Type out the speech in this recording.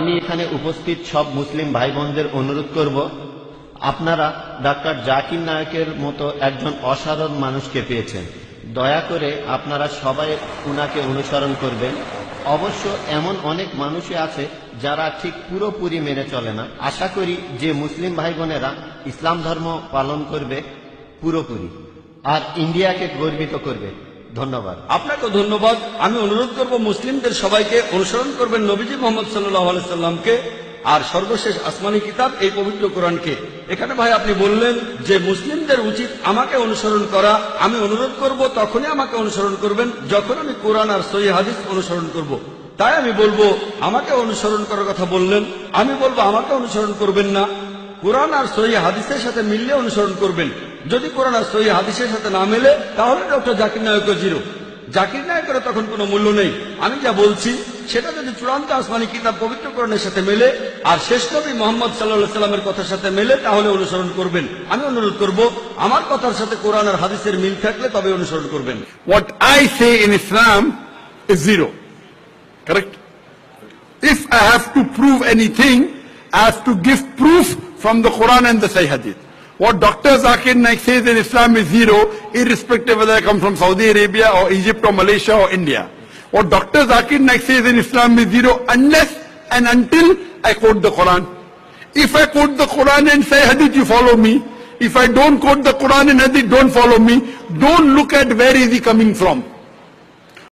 আমি এখানে উপস্থিত সব মুসলিম ভাই বোনদের অনুরোধ করব, আপনারা ডাক্তার জাকির নায়েকের মতো একজন অসাধারণ মানুষকে পেয়েছেন। দয়া করে আপনারা সবাই উনাকে অনুসরণ করবেন। অবশ্য এমন অনেক মানুষই আছে যারা ঠিক পুরোপুরি মেনে চলে না। আশা করি যে মুসলিম ভাই বোনেরা ইসলাম ধর্ম পালন করবে পুরোপুরি, আর ইন্ডিয়াকে গর্বিত করবে। ধন্যবাদ। আপনাকে ধন্যবাদ। আমি অনুরোধ করব মুসলিমদের সবাইকে অনুসরণ করবেন নবীজি মোহাম্মদ সাল্লাল্লাহু আলাইহি সাল্লামকে আর সর্বশেষ আসমানি কিতাব এই পবিত্র কোরআনকে। এখানে ভাই আপনি বললেন যে মুসলিমদের উচিত আমাকে অনুসরণ করা। আমি অনুরোধ করব তখনই আমাকে অনুসরণ করবেন যখন আমি কোরআন আর সহিহ হাদিস অনুসরণ করব। তাই আমি বলবো আমাকে অনুসরণ করার কথা বললেন, আমি বলবো আমাকে অনুসরণ করবেন না, কোরআন আর সহিহ হাদিসের সাথে মিললে অনুসরণ করবেন। যদি কোরআন আর সহিহ হাদিসের সাথে না মেলে তাহলে ডক্টর জাকির নায়েকও জিরো। জাকির নায়েকের তখন কোনো মূল্য নেই। আমি যা বলছি সেটা যদি চূড়ান্ত আসমানি কিতাব পবিত্র কোরআনের সাথে মেলে আর শেষ নবী মুহাম্মদ সাল্লাল্লাহু আলাইহি সাল্লামের কথার সাথে মেলে তাহলে অনুসরণ করবেন। আমি অনুরোধ করব আমার কথার সাথে কোরআন আর হাদিসের মিল থাকলে তবে অনুসরণ করবেন। What I say in Islam is zero. Correct? If I have to prove anything, I have to give proof from the Quran and the Sahih Hadith. What Dr. Zakir Naik says in Islam is zero, irrespective whether I come from Saudi Arabia or Egypt or Malaysia or India. What Dr. Zakir Naik says in Islam is zero unless and until I quote the Quran. If I quote the Quran and Sahih Hadith, you follow me. If I don't quote the Quran and Hadith, don't follow me. Don't look at where is he coming from.